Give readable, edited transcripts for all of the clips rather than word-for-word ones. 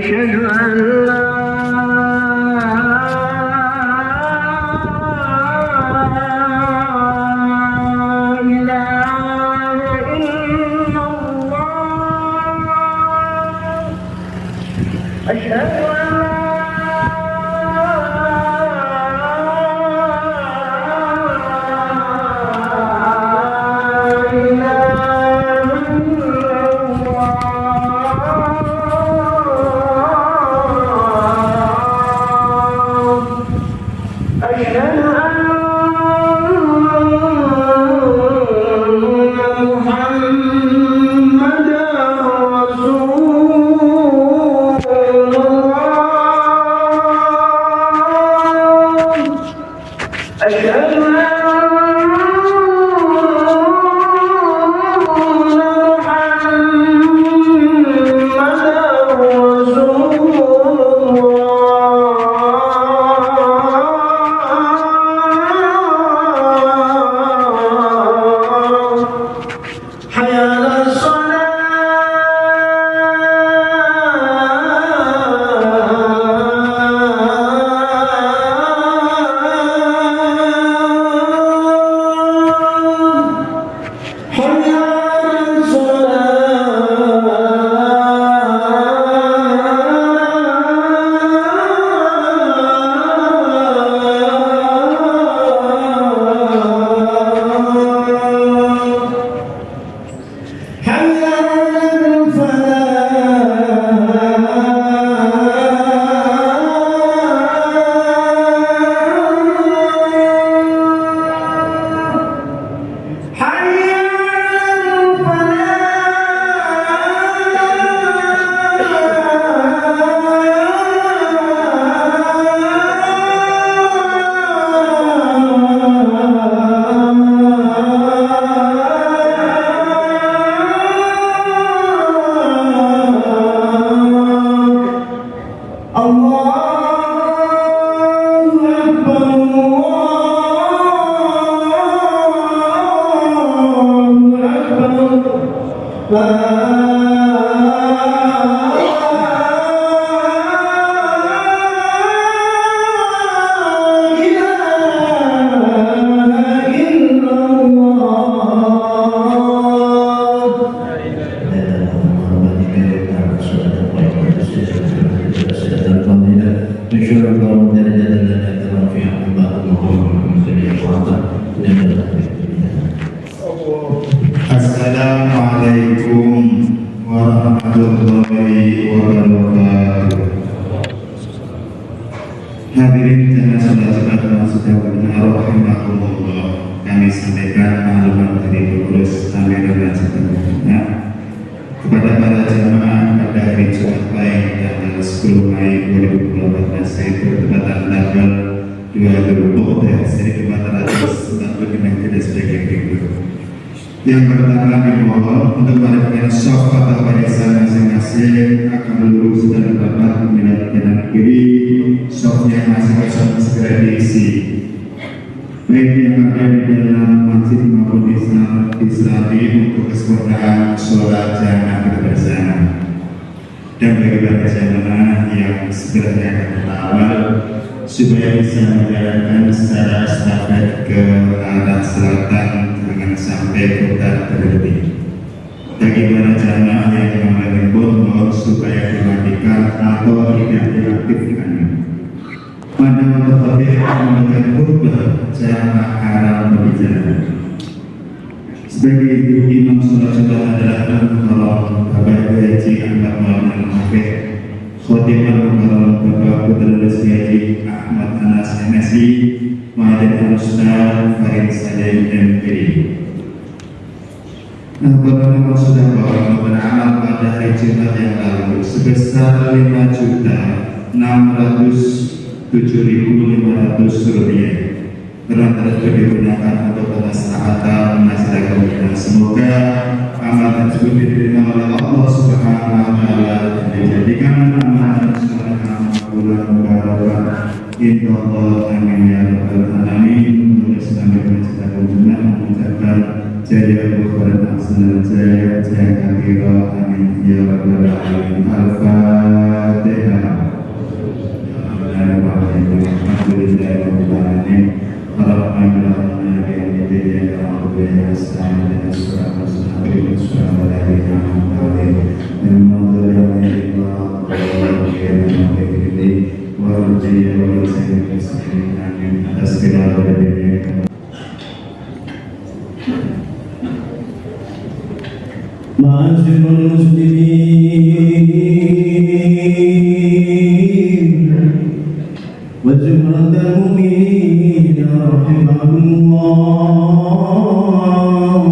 أشهد أن لا Assalamualaikum warahmatullahi wabarakatuh. Hadirin dan saudara-saudara sekalian rahimakumullah, kami sampaikan maklumat dari pengurus Amin dan seterusnya kepada para jamaah pada hari Jumat pagi tanggal 10 Mei 2018 yaitu bertepatan tanggal 20 dari 1440 tidak sebagai berikut. Yang pertama dimohon untuk para sof atau barisan masing-masing akan lurus dan rapat menghadap kanan kiri, sofnya masing-masing segera diisi. Baik yang ada di dalam masjid maupun di Islami untuk kesempurnaan sholat jamaah kita bersama. Dan bagi para jamaah yang segera akan bertawal supaya bisa menjalankan secara estafet ke arah selatan sampai kota terlebih. Bagi para jamaah yang memiliki botol supaya dimatikan atau tidak diaktifkan. Pada waktu khotib memberikan khutbah jamaah haram berbicara. Sebagai imam sholat adalah Al-Mukarram Bapak Haji Ahmad Maulana Al-Hafidh, khotib Al-Mukarram Bapak Putra Rizki Haji Ahmad Anas MSI, Ma'adat Al-Ustaz Farid Salim MPD. Bapak sudah beramal pada hari Jumat yang lalu sebesar 5.607.500 rupiah. Berat digunakan untuk kemaslahatan masyarakat kita. Semoga amal tersebut diterima oleh Allah Subhanahu wa Ta'ala dan dijadikan amal saleh bulan Mubarak. Insyaallah, amin ya rabbal alamin. Menulis sampai masyarakat benar mengucapkan jaya bukhara asna jaya kabira amin ya rabbal alamin. Al-Fatihah. والدي ووالدي المسلمين آمين atas segala berbagai. Ma'asyiral muslimin wa zumratal mu'minin rahimakumullah.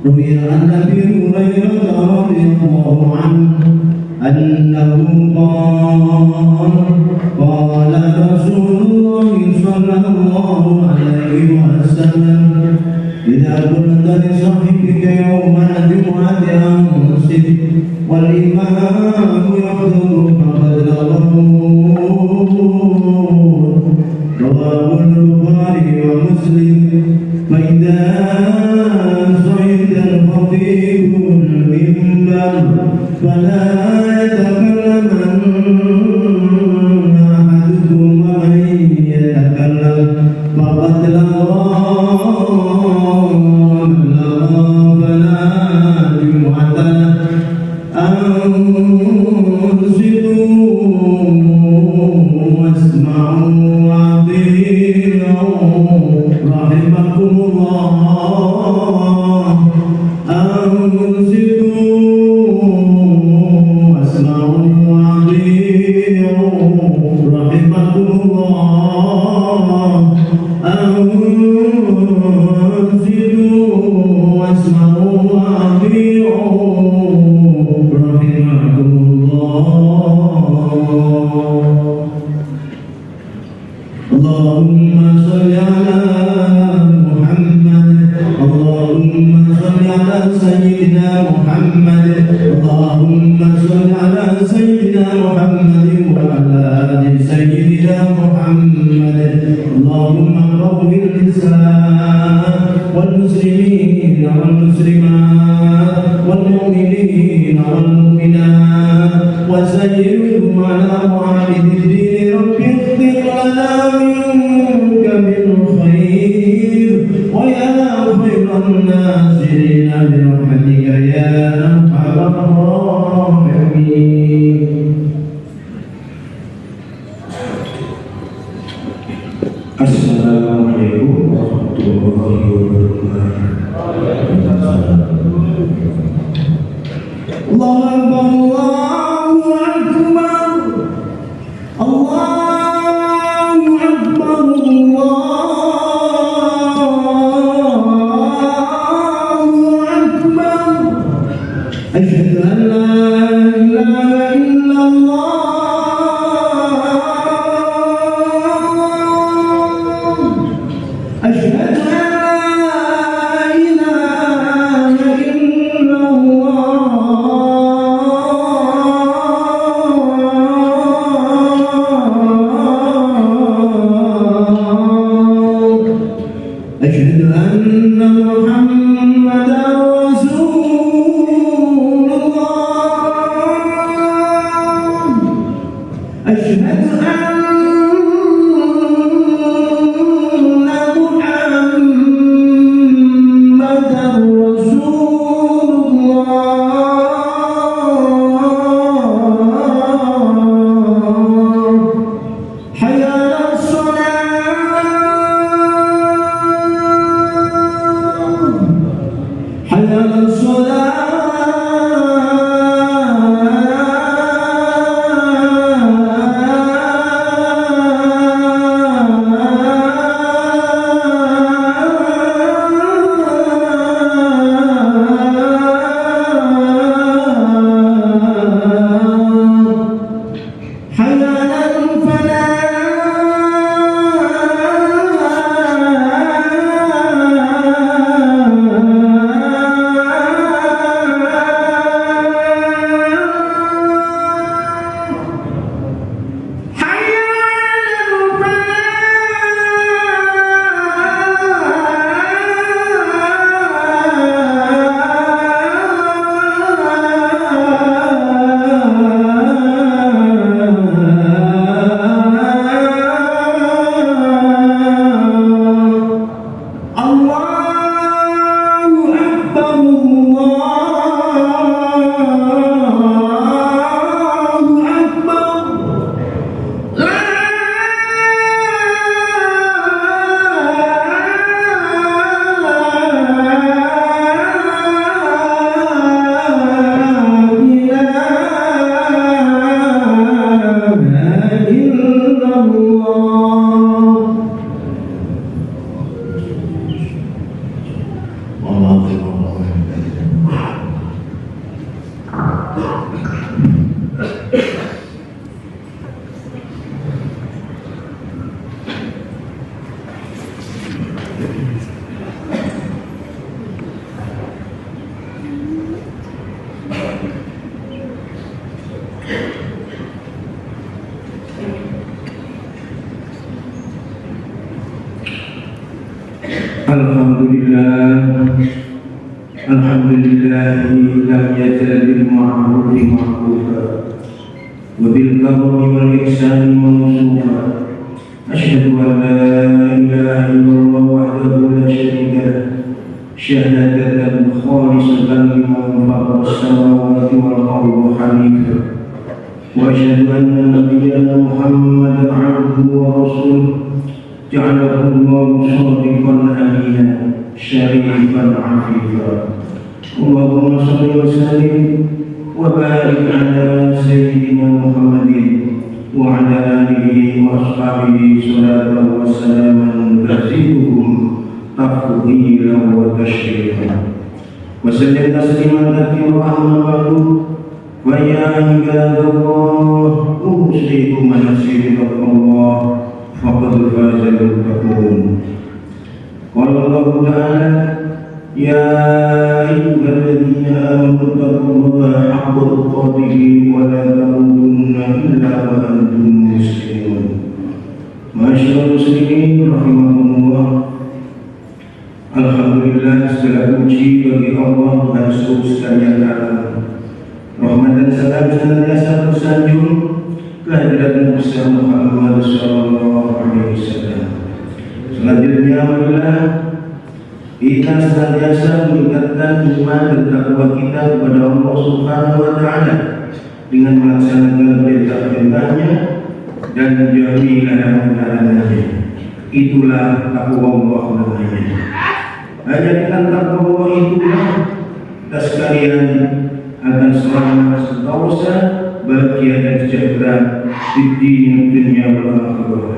Ruwiya an Abi Hurairah radhiyallahu anhu annahu qala Rasulullah sallallahu alaihi wasallam idza qulta li sahibika yawma al-jum'ati ansit wal imamu yahduru faqad rawahu al-Bukhari wa Muslim. Fa idza sa'ida al-khatib al-minbar fala yatakallamanna ahadukum wa man yatakallam faqad Allahumma salli ala Muhammad, Allahumma salli ala Sayyidina Muhammad, Allahumma salli ala Sayyidina Muhammad wa ala ali Sayyidina Muhammad. Allahumma qawwil Islam wal muslimin wal muslimat wal mu'minin wal mu'minat wa sayyidhum ala mu'amid din rabbi ighfir lana minka bil khair wa ya khairan nasirin bi rahmatika ya arhamar rahimin. Assalamualaikum warahmatullahi wabarakatuh. Allahu Akbar, Allahu Akbar, Allahu Akbar. Asyhadu an la ilaha illallah. أشهد أن لا إله إلا الله. أشهد أن محمدا رسول الله. أشهد أن إلا الله والله Alhamdulillah lam yazal bil ma'rufi ma'rufa wa bil karami wal ihsani mawsufa. Asyhadu an la ilaha illallah wahdahu la syarika lah syahadatan khalisatan liman khalaqa as-samawati wal arda hanifa. Wa asyhadu anna nabiyyana Muhammadan 'abduhu wa rasuluhu ja'alahu Allahu shadiqan amina syarifan 'afifa. Allahumma shalli wa sallim wa barik ala sayyidina Muhammadin wa ala alihi wa ashabihi salatan wa salaman taziduhum tafdhilan wa tashrifan. Wa sallim tasliman katsiran amma ba'du. Wa ya ibadallah usikum manasirakumullah faqad faza al-muttaqun. Qala Allah ta'ala ya ayyuhalladzina amanu taqullaha haqqa tuqatih wa la tamutunna illa wa antum muslimun. Masyaallah muslimin rahimakumullah. Alhamdulillah, segala puji bagi Allah Tuhan seluruh sekalian alam. Rahmat dan salam senantiasa tersanjung kehadirat Nabi Muhammad sallallahu alaihi wasallam. Selanjutnya marilah kita senantiasa meningkatkan iman dan takwa kita kepada Allah Subhanahu wa taala dengan melaksanakan perintah-perintahnya dan menjauhi larangan-larangannya. Itulah takwa Allah namanya. Ajarkan takwa Allah itulah kita sekalian akan selamat sentosa, bahagia dan sejahtera di dunia wal akhirah.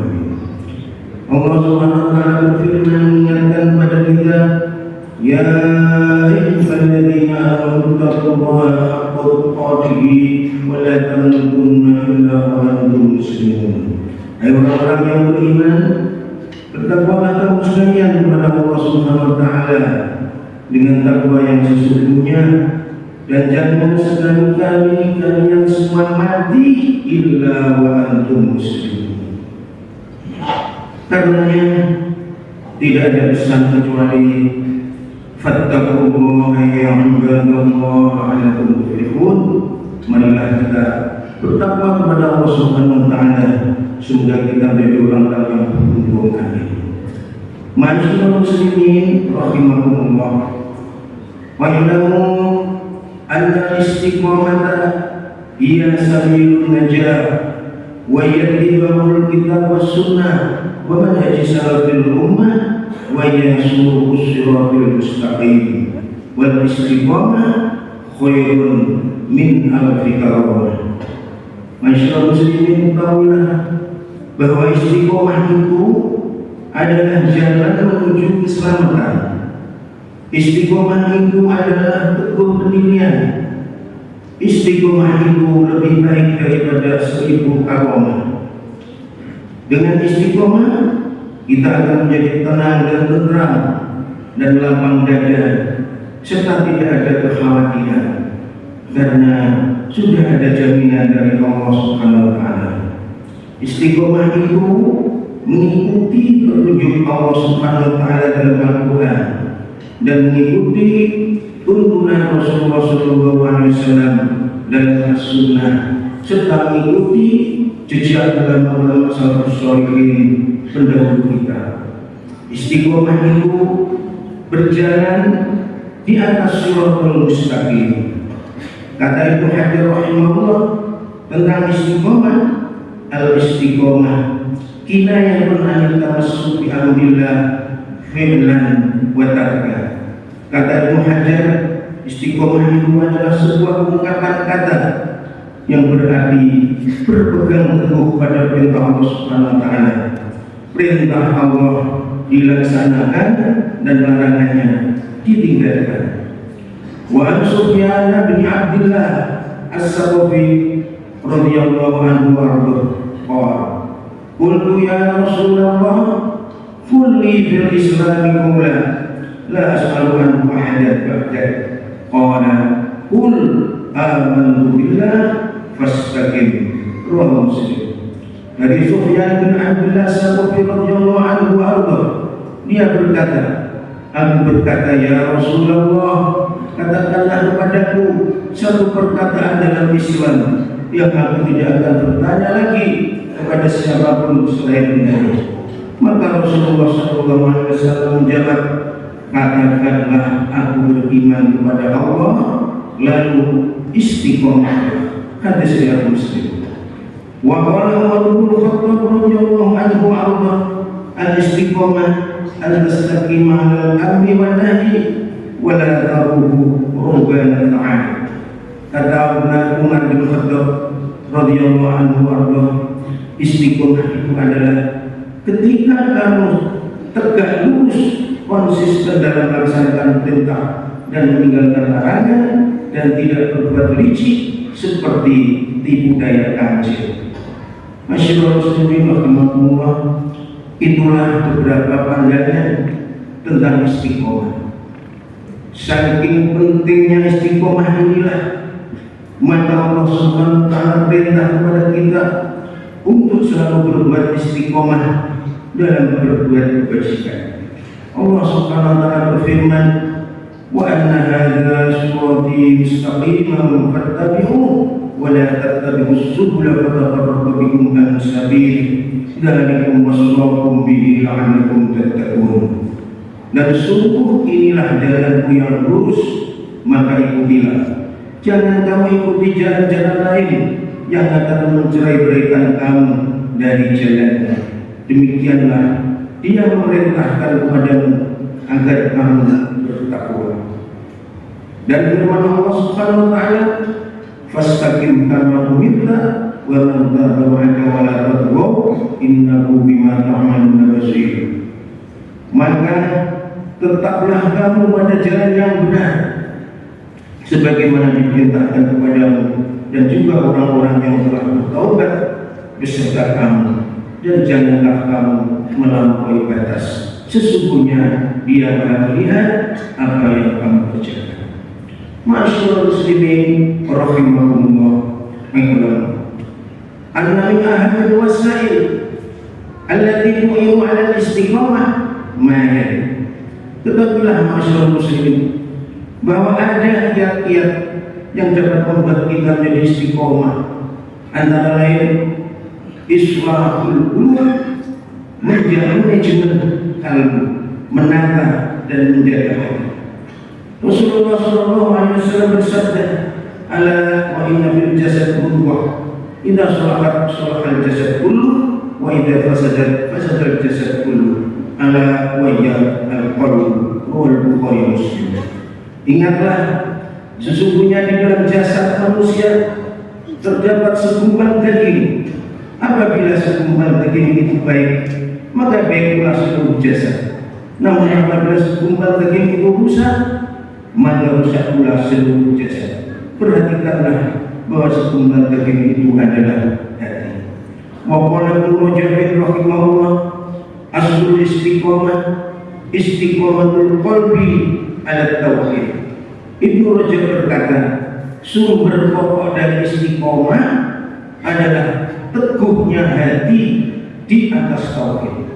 Allah Subhanahu wa taala berfirman mengingatkan kepada kita, ya ayyuhalladzina amanu taqullaha haqqa tuqatih wa la tamutunna illa wa antum muslimun. Hai orang-orang yang beriman, bertakwalah kamu sekalian kepada Allah Subhanahu wa taala dengan takwa yang sesungguhnya, dan jangan sekali-kali kalian semua mati illa wa antum muslimun. Karenanya tidak ada pesan kecuali fattaqullaha ya ibadallah la'allakum tuflihun. Marilah kita bertakwa kepada Allah Subhanahu wa taala sehingga kita menjadi orang-orang yang beruntung. Masyaallah muslimin rahimakumullah. Wa ilamu anna istiqamata hiya sabilun najah wa yatibul kitab was sunnah wa manhaj salafil ummah wa yasuru siratal mustaqim wal istiqamah khairun min alfi karamah. Masyaallah muslimin, tahulah bahwa istiqamah itu adalah jalan menuju keselamatan. Istiqomah itu adalah teguh pendirian. Istiqomah itu lebih baik daripada 1000 karamah. Dengan istiqomah kita akan menjadi tenang dan tenteram dan lapang dada serta tidak ada kekhawatiran karena sudah ada jaminan dari Allah Subhanahu wa taala. Istiqomah itu mengikuti petunjuk Allah Subhanahu wa taala dalam Al-Qur'an dan mengikuti tuntunan Rasulullah SAW dalam As-Sunnah serta mengikuti jejak dalam ulama salafus shalihin pendahulu kita. Istiqomah itu berjalan di atas siratal mustaqim. Kata Ibnu Hajar rahimahullah tentang istiqomah, al-istiqomah kinayatun anil tamassuk bi amrillah fi'lan wa tarka. Kata Ibnu Hajar, istiqomah itu adalah sebuah ungkapan kata yang berarti berpegang teguh pada perintah Allah Subhanahu wa taala. Perintah Allah dilaksanakan dan larangannya ditinggalkan. Wa an Sufyan bin Abdullah As-Saqafi radhiyallahu anhu warḍah qala qultu ya Rasulullah qul li fil Islam qawlan la as'alu anhu ahadan ba'dak qala qul amantu billah fastaqim rawahu Muslim. Dari Sufyan bin Abdullah As-Saqafi radhiyallahu anhu warḍah, dia berkata, aku berkata ya Rasulullah, katakanlah kepadaku satu perkataan dalam Islam yang aku tidak akan bertanya lagi kepada siapapun selain Anda. Maka Rasulullah SAW menjawab, katakanlah aku beriman kepada Allah lalu istiqomah. Hadis riwayat Muslim. Wa qala Umar bin Khattab radhiyallahu anhu arda al-istiqomah al-mustaqimah al-amri wa nahi wa la taruhu ruban ta'ala. Kata Umar bin Khattab radhiyallahu anhu arda, istiqomah itu adalah ketika kamu tegak lurus konsisten dalam melaksanakan perintah dan meninggalkan larangan dan tidak berbuat licik seperti tipu daya kancil. Masyaallah muslimin rahimakumullah, itulah beberapa pandangan tentang istiqomah. Saking pentingnya istiqomah inilah maka Allah Subhanahu wa taala perintah kepada kita untuk selalu berbuat istiqomah dalam berbuat kebajikan. Allah Subhanahu wa taala berfirman, wa anna hadza sirati mustaqiman fattabi'uhu wa la tattabi'us subula fatafarraqa bikum an sabili dzalikum wasaqakum bihi la'allakum tattaqun. Dan sungguh inilah jalanku yang lurus, maka ikutilah. Jangan kamu ikuti jalan-jalan lain yang akan mencerai-beraikan kamu dari jalannya. Demikianlah Dia memerintahkan kepadamu agar kamu bertakwa. Dan firman Allah Subhanahu wa taala, fastaqim kama umirta wa man taba ma'aka wa la tadghaw innahu bima ta'maluna basir. Maka tetaplah kamu pada jalan yang benar sebagaimana diperintahkan kepadamu dan juga orang-orang yang telah bertaubat beserta kamu, dan janganlah kamu melampaui batas. Sesungguhnya Dia Maha melihat apa yang kamu kerjakan. Ma'asyiral muslimin rahimakumullah, anna min ahamil wasail allati tu'inu 'ala al-istiqamah ma yali. Ketahuilah ma'asyiral muslimin bahwa ada kiat-kiat yang dapat membuat kita menjadi istiqomah, antara lain islahul qulub, manajemen kalbu, menata dan menjaga hati. Rasulullah SAW bersabda, ala wa inna fil jasad mudghah idza salahat salahal jasad kullu wa idza fasadat fasadal jasad kullu ala wa hiya al-qalb. Bukhari Muslim. Ingatlah, sesungguhnya di dalam jasad manusia terdapat segumpal daging. Apabila segumpal daging itu baik, maka baiklah seluruh jasad. Namun apabila segumpal daging itu rusak, maka rusak pula seluruh jasad. Perhatikanlah bahwa segumpal daging itu adalah hati. Wa qala Ibnu Jabir rahimahullah, aslul istiqomah istiqomatul qalbi ala tauhid. Ibnu Rajab berkata, sumber pokok dari istiqomah adalah teguhnya hati di atas tauhid.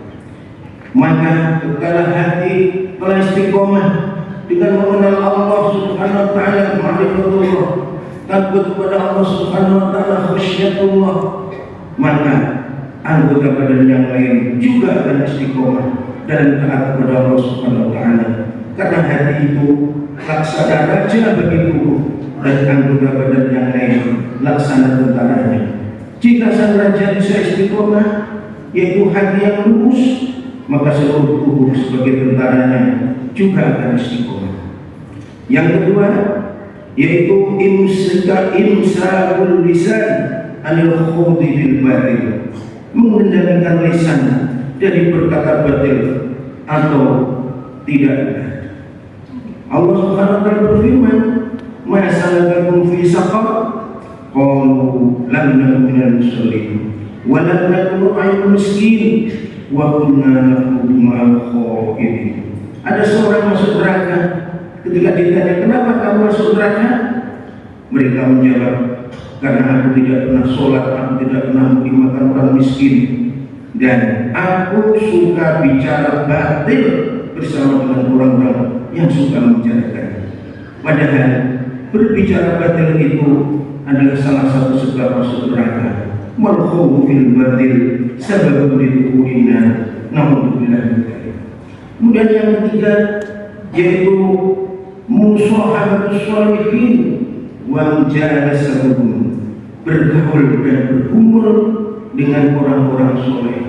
Maka kekal hati telah istiqomah dengan mengenal Allah Subhanahu wa taala, ma'rifatullah, takut kepada Allah Subhanahu wa taala, khasyatullah, maka anggota badan yang lain juga akan istiqomah dan taat kepada Allah Subhanahu wa taala. Karena hati itu laksana raja bagi tubuh dan anggota badan yang lain laksana tentaranya. Jika sang raja bisa istiqomah, yaitu hati yang lurus, maka seluruh tubuh sebagai tentaranya juga akan istiqomah. Yang kedua, yaitu imsakul lisan anil khawdi bil batil, mengendalikan lisan dari berkata batil atau tidak benar. Allah Subhanahu wa taala berfirman, "Ma salakakum fi saqar?" Qalu lam naku minal musallin wa lam naku nut'imul miskin wa kunna nakhudu ma'al khawidin. Ada seorang masuk neraka. Ketika ditanya, "Kenapa kamu masuk neraka?" Mereka menjawab, "Karena aku tidak pernah sholat, aku tidak pernah makan orang miskin, dan aku suka bicara batil bersama dengan orang-orang yang suka membicarakan." Padahal berbicara batil itu adalah salah satu sebab masuk neraka. Malkhubu fil batil sababun lidukhulina, naudzubillah min dzalik. Kemudian yang ketiga yaitu musahabatus sholihin wa mujalasatuhum, bergaul dan berkumpul dengan orang-orang soleh.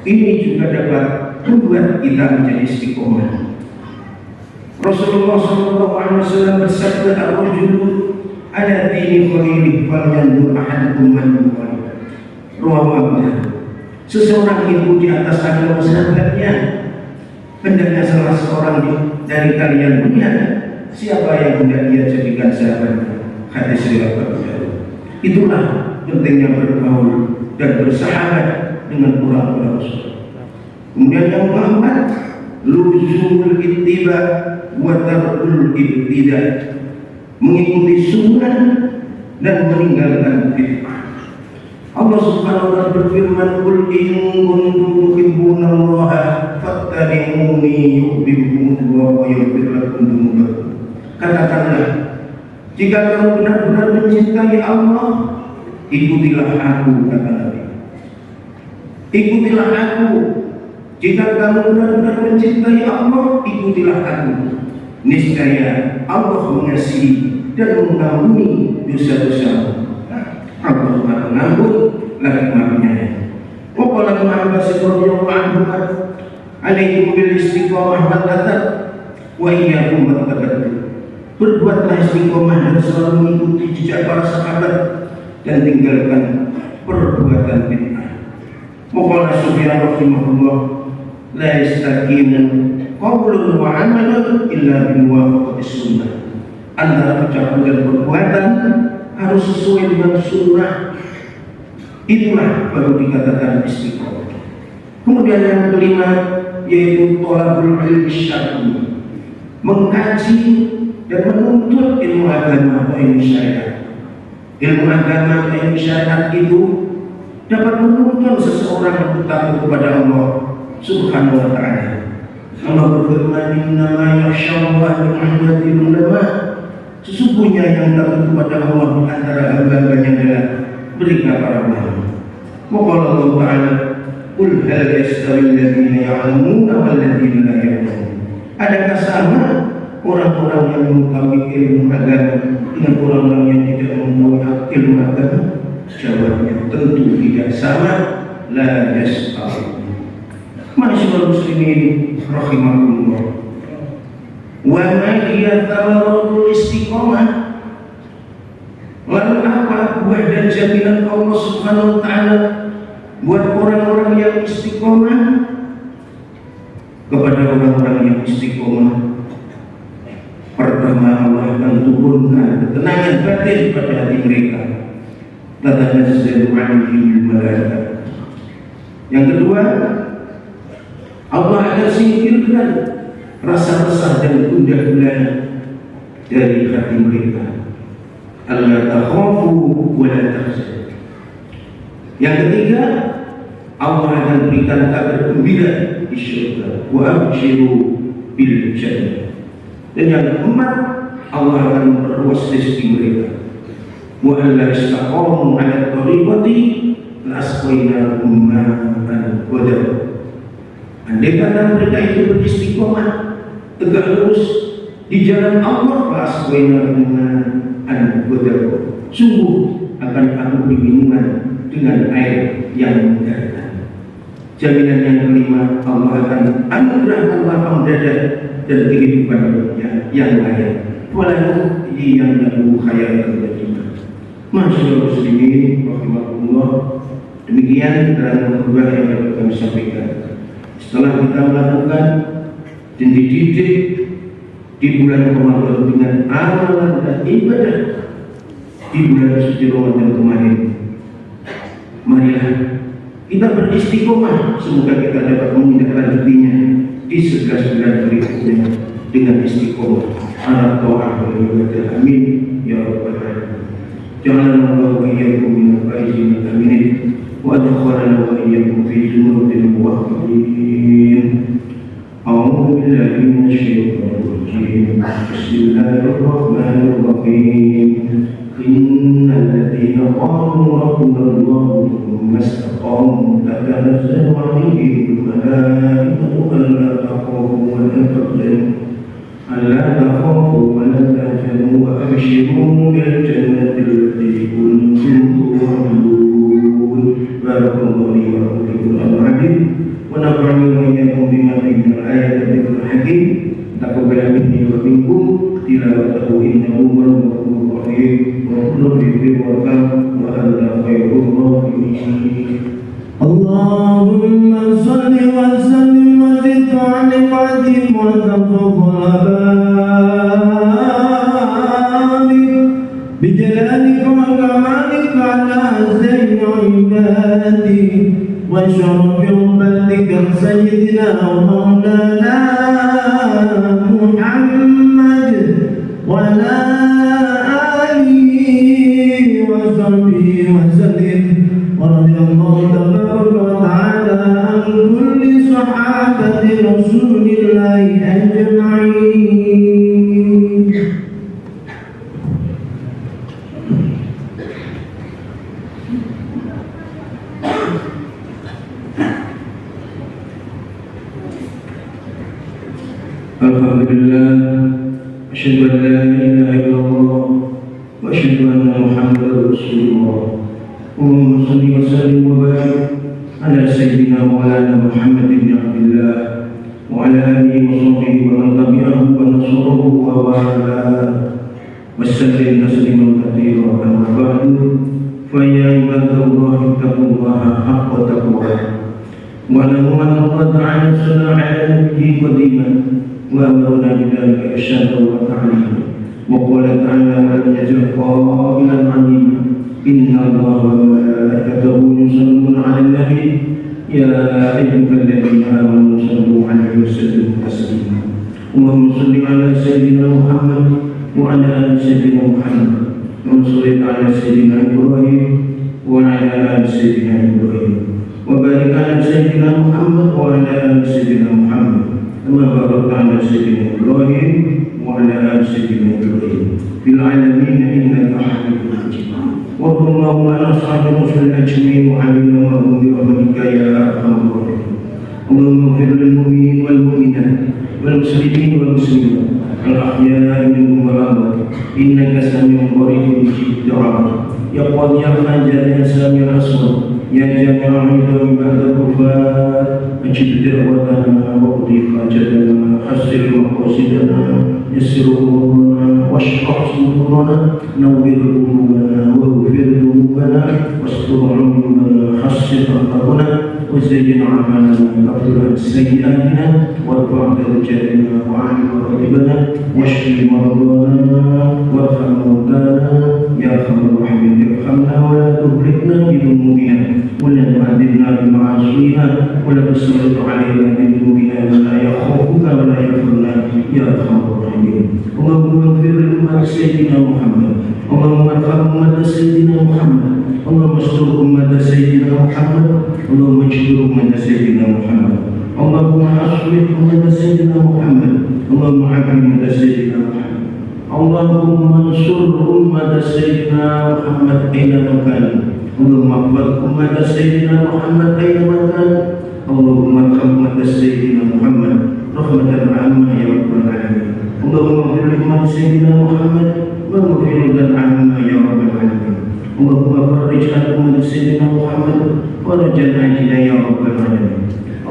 Ini juga dapat membuat kita menjadi istiqomah. Rasulullah SAW bersabda, "Ar-rajulu ala dini khalilih falyanzur ahadukum man yuqalib." Seseorang itu di atas agama sahabatnya. Hendaknya salah seorang dari kalian melihat siapa yang hendak dia jadikan sahabatnya. Hadis riwayat Abu Dawud. Itulah pentingnya bergaul dan bersahabat dengan orang-orang soleh. Kemudian yang keempat, luzumul ittiba wa tarkul ibtida, mengikuti sunnah dan meninggalkan bid'ah. Allah Subhanahu wa taala berfirman, "Qul in kuntum tuhibbunallaha fattabi'uni yuhibbukumullahu wa yaghfir lakum dzunubakum." Katakanlah, jika kamu benar-benar mencintai Allah, ikutilah aku, kata Nabi. Ikutilah aku. Jika kamu benar-benar mencintai Allah, ikutilah aku. Niscaya Allah mengasihi dan mengampuni dosa-dosamu. Allah mengampun lagi maafnya. Waqala Ibnu Abbas radhiyallahu anhu, "Alaikum bil istiqamah wal adab wa iyyakum wat tabaddul." Berbuatlah istiqomah dan selalu mengikuti jejak para sahabat dan tinggalkan perbuatan bid'ah. Waqala Sufyan rahimahullah, "La yastaqimu qawlun wa 'amalun illa bi muwafaqatis sunnah." Antara ucapan dan perbuatan harus sesuai dengan sunnah. Itulah baru dikatakan istiqomah. Kemudian yang kelima yaitu thalabul ilmi syar'i, mengkaji dan menuntut ilmu agama atau ilmu syariat. Ilmu agama atau ilmu syariat itu dapat menuntun seseorang untuk takut kepada Allah Subhanahu wa taala. Allah berfirman, "Innama yakhshallaha min ibadil ulama." Sesungguhnya yang takut kepada Allah di antara hamba-hambanya adalah mereka para ulama. Waqala Allah Ta'ala, "Qul hal yastawi alladziina ya'lamuuna wal ladziina laa ya'lamuun." Adakah sama orang-orang yang mengetahui ilmu agama dengan orang-orang yang tidak mengetahui ilmu agama? Jawabnya tentu tidak sama. La yastawi. Ma'asyiral muslimin rahimakumullah. Wa ma hiya thamaratul istiqamah. Lalu apa buah dan jaminan Allah Subhanahu wa taala buat orang-orang yang istiqomah? Kepada orang-orang yang istiqomah, pertama Allah akan turunkan ketenangan batin pada hati mereka. Tatanazzalu 'alaihimul malaikah. Yang kedua, Allah akan singkirkan rasa resah dan gundah gulana dari hati mereka. Alla takhafu wa la tahzanu. Yang ketiga, Allah akan berikan kabar gembira di syurga. Wa abshiru bil jannah. Dan yang keempat, Allah akan memperluas rezeki mereka. Wa alla istaqamu 'ala tariqati la asqainahum ma'an ghadab. Andai kata mereka itu beristiqomah tegak lurus di jalan Allah, faswainahum an ghadab, sungguh akan aku beri minuman dengan air yang menyegarkan. Jaminan yang kelima, Allah akan anugerahkan lapang dada dan kehidupan yang layak. ولا نؤذي له حياة طيبة. Masyaallah muslimin rahimakumullah. Demikian terang khutbah yang dapat kami sampaikan. Setelah kita melakukan dan dididik di bulan Ramadan dengan amalan dan ibadah di bulan suci Ramadan kemarin, marilah kita beristiqomah. Semoga kita dapat menindaklanjutinya di 11 bulan berikutnya dengan istiqomah ala ta'ah wal ibadah. Amin ya rabbal alamin. Ja'alana Allahu wa iyyakum minal faizin amin. Wa adkhalana wa iyyakum fi zumratil muwahhidin. A'udzu billahi minasy syaithanir rajim. Bismillahirrahmanirrahim. Innal ladzina qalu rabbuna Allah thumma istaqamu tatanazzalu 'alaihimul malaikatu alla takhafu wa la tahzanu ألا تخافوا ولا تحزنوا وأبشروا بالجنة التي كنتم توعدون. بارك الله لي ولكم في القرآن العظيم ونفعني وإياكم بما فيه من الآيات والذكر الحكيم. تقبل مني ومنكم تلاوته إنه هو الغفور الرحيم وكل ذكر وكرم وهذا خير الراحمين. اللهم صل وسلم وزد وعنهم وعظم وتفضل بارك بجلالك وكمالك على زين عبادك وشرف أمتك سيدنا ومولانا محمد وعلى آله وصحبه وسلم. ورضي الله تبارك وتعالى عن كل صحابة رسول الله أجمعين. Alhamdulillah, asyhadu an la ilaha illallah wa asyhadu anna Muhammadar Rasulullah. Allahumma salli wa sallim wa barik ala sayyidina maulana Muhammad bin Abdullah wa ala alihi wa sahbihi wa man tabi'ahu wa nasarahu wa wala wa sallim tasliman katsiran. Amma ba'du, fa ya ibadallahi taqullaha haqqa taqwah wa lahu anna Allah ta'ala sana'a 'ala nabiyyi qadiman wa amarna bidzalika irsyada wa ta'lima. Wa qala ta'ala wa lam yazal qailan 'alima. إن الله وملائكته يصلون على النبي يا أيها الذين آمنوا صلوا عليه وسلموا تسليما. اللهم صل على سيدنا محمد وعلى آل سيدنا محمد وصل على سيدنا إبراهيم وعلى آل سيدنا إبراهيم وبارك على سيدنا محمد وعلى آل سيدنا محمد كما باركت على سيدنا إبراهيم وعلى آل سيدنا إبراهيم في العالمين إنك حميد مجيد. وارض اللهم عن اصحاب الرسل اجمعين وعلمنا معهم برحمتك يا ارحم الراحمين. اللهم اغفر للمؤمنين والمؤمنات والمسلمين والمسلمات الاحياء منهم والاموات انك سميع قريب مجيب الدعوات. يا قاضي الحاجات يا سامع الاصوات يا جامع العلوم بعد الوفاه اجب دعوتنا واقضي حاجتنا حسن مقاصدنا يسر امورنا واشرح صدورنا نور قلوبنا واغفر ذنوبنا واستر عيوبنا حسن اخلاقنا وزين اعمالنا واغفر سيئاتنا وارفع درجاتنا وعن مراتبنا واشف مرضانا وارحم موتانا يا ارحم الراحمين. ارحمنا ولا تهلكنا بذنوبنا ولا تعذبنا بمعاصينا ولا تسلط علينا بذنوبنا من لا يخافك ولا يرحمنا يا ارحم الراحمين. اللهم اغفر لأمة سيدنا محمد. اللهم ارحم أمة سيدنا محمد. اللهم استر أمة سيدنا محمد. اللهم اجبر أمة سيدنا محمد. اللهم أصلح أمة سيدنا محمد. اللهم عافِ أمة سيدنا محمد. اللهم انصر أمة سيدنا محمد أينما كان. اللهم احفظ أمة سيدنا محمد أينما كان. اللهم ارحم أمة سيدنا محمد رحمة عامة يا رب العالمين. اللهم اغفر لأمة سيدنا محمد ومغفرة عامة يا رب العالمين. اللهم فرج عن أمة سيدنا محمد ورجا عاجلا يا رب العالمين.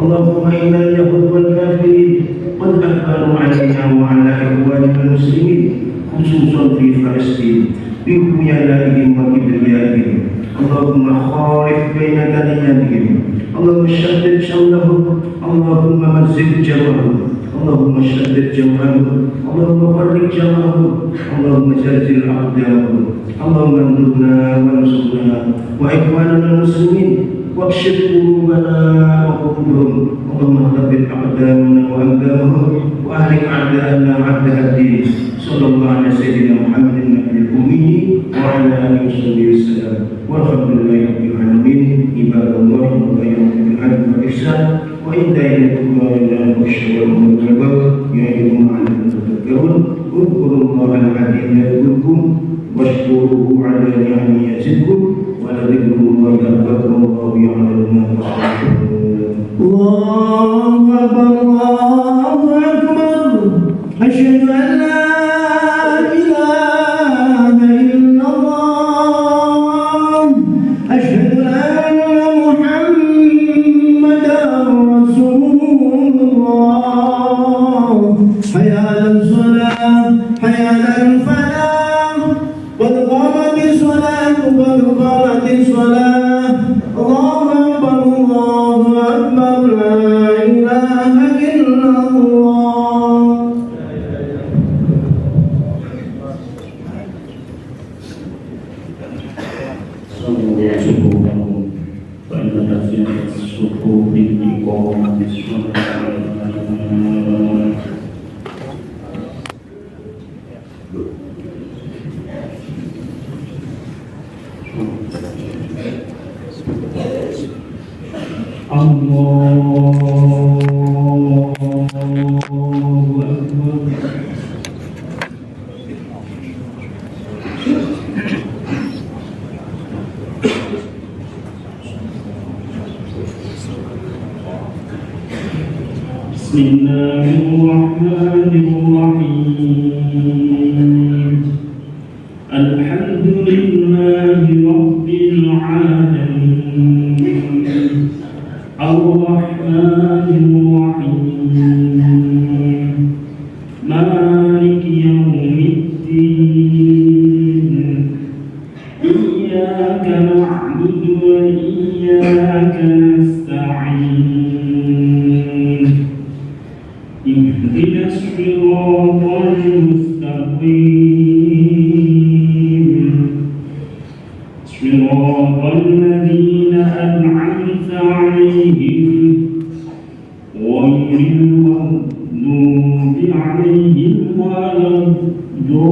اللهم إن اليهود والكافرين قد الأكبر علينا وعلى إخواننا المسلمين خصوصا في فلسطين بخيلائهم وكبريائهم. اللهم خالف بين تنياتهم، اللهم شدد شملهم، اللهم مزق جمعهم، اللهم شدد جمعهم، اللهم فرق جمعهم، اللهم زلزل أقدامهم. اللهم انصرنا وانصرنا وإخواننا المسلمين واكشف قلوبنا وقلوبهم. اللهم ثبت أقدامنا وأقدامهم وأهلك أعداءنا أعداء الدين. صلى الله على سيدنا محمد النبي الأمي وعلى آله وصحبه وسلم والحمد لله رب العالمين. عباد الله وبينكم بالعدل والإحسان وإن دعيتم إلى البشر والمنكر يعظكم لعلكم تذكرون. اذكروا الله العظيم يذكركم واشكروه على نعمه يزدكم ولذكر الله أكبر والله يعلم ما تصنعون. الله أكبر الله أكبر أشهد أن لا إله إلا الله أشهد أن محمدا رسول الله. حي على الصلاة حي على الفلاح قد قامت الصلاة قد قامت الصلاة. الله أكبر الله أكبر لا إله إلا الله. فإن تفسير الصفوف بإقامة الصلاة. بسم الله الرحمن الرحيم. الحمد لله رب العالمين الرحمن الرحيم مالك يوم الدين إياك نعبد وإياك نستعين اهدنا الصراط المستقيم صراط الذين أنعمت عليهم غير المغضوب عليهم ولا الضالين.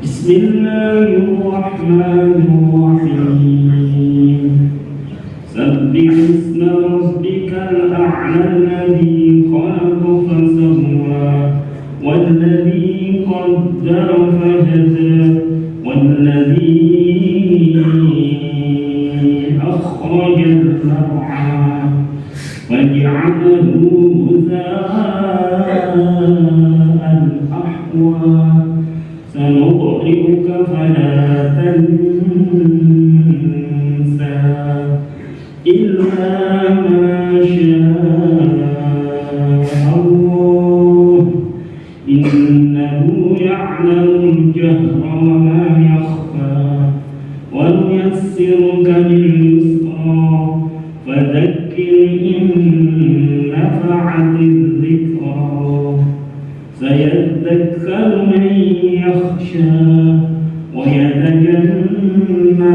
بسم الله الرحمن الرحيم. سبح اسم ربك الأعلى الذي خلق فسوى والذي قدر فهدى والذي أخرج المرعى فجعله غثاء أحوى سنقرئك فلا تنسى إلا ما شاء الله إنه يعلم الجهر وما يخفى ونيسرك لليسرى فذكر إن نفعت الذكرى سيذكر من يخشى ويتجنبها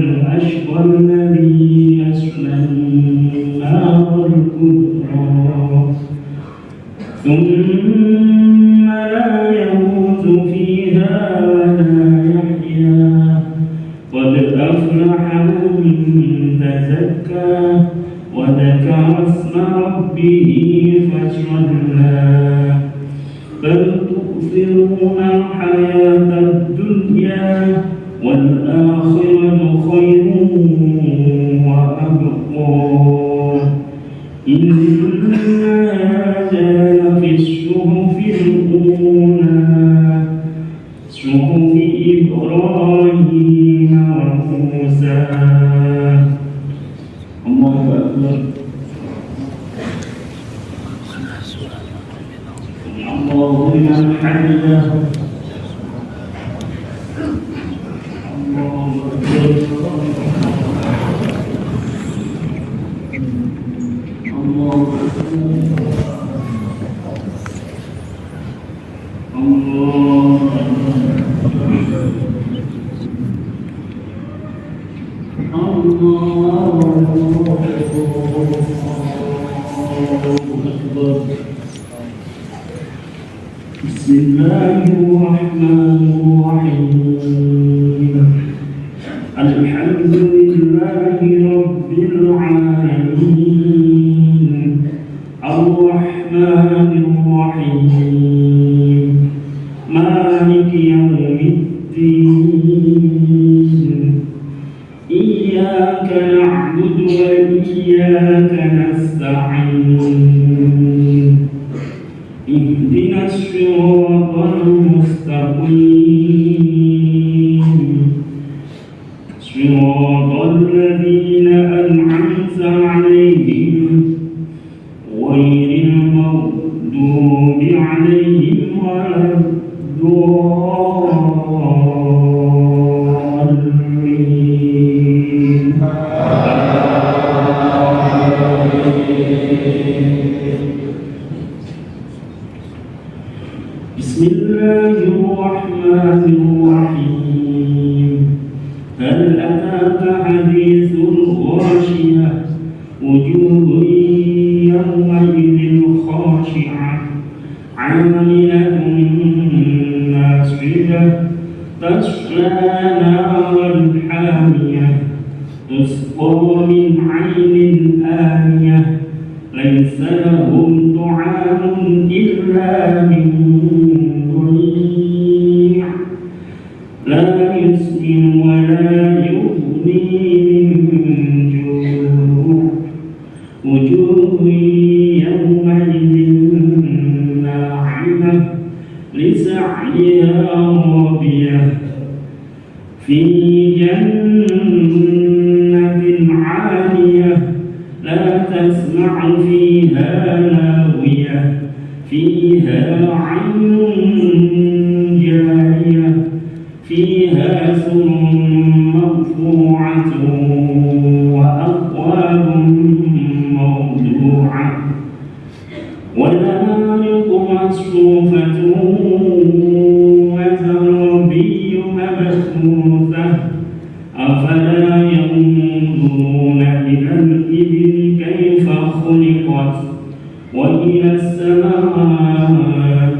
الأشقى الذي يصلى النار الكبرى ثم لا يموت فيها ولا يحيا قد أفلح من تزكى وذكر اسم ربه فصلى بل تؤثرون الحياة الدنيا والآخرة خير وأبقى إنا هذا لفي الصحف الأولى صحف إبراهيم وموسى. الله أكبر. اللهم حمده. الله أكبر. بسم الله الرحمن الرحيم. الحمد لله رب العالمين الرحمن الرحيم مالك يوم الدين إياك نعبد وإياك نستعين اهدنا الصراط المستقيم صراط الذين أنعمت عليهم غير المغضوب عليهم ولا الضالين. بسم الله الرحمن الرحيم. هل أتاك حديث الغاشية وجوه يومئذ خاشعة عاملة ناصبة تصلى نارا حامية تسقى من عين آنية ليس لهم طعام إلا من ضريع لا يسمن ولا يغني من جوع وجوه يومئذ ناعمة لسعيها راضية في جنة عالية لا تسمع فيها لاغية فيها عين جارية فيها سرر مرفوعة وأكواب موضوعة ونمارق مصفوفة وزرابي مبثوثة أفلا ينظرون إلى الإبل كيف خلقت وإلى السماء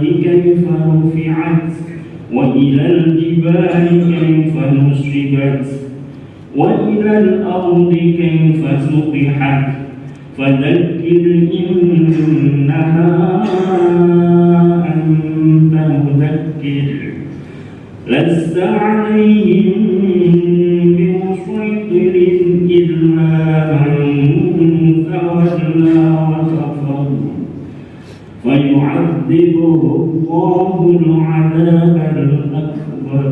كيف رفعت وإلى الجبال كيف نصبت وإلى الأرض كيف سطحت فذكر إنما أنت مذكر لست عليهم بمسيطر إلا من تولى وكفر فيعذبه الله العذاب الأكبر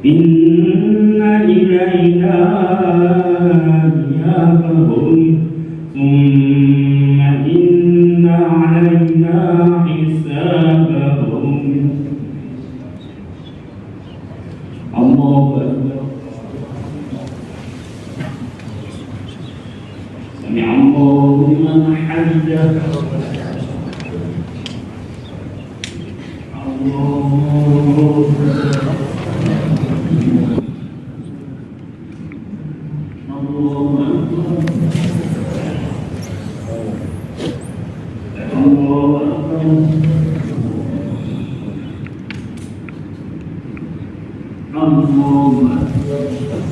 إن إلينا إيابهم ثم إن علينا حسابهم. الله أكبر. سمع الله لمن حمده. Allah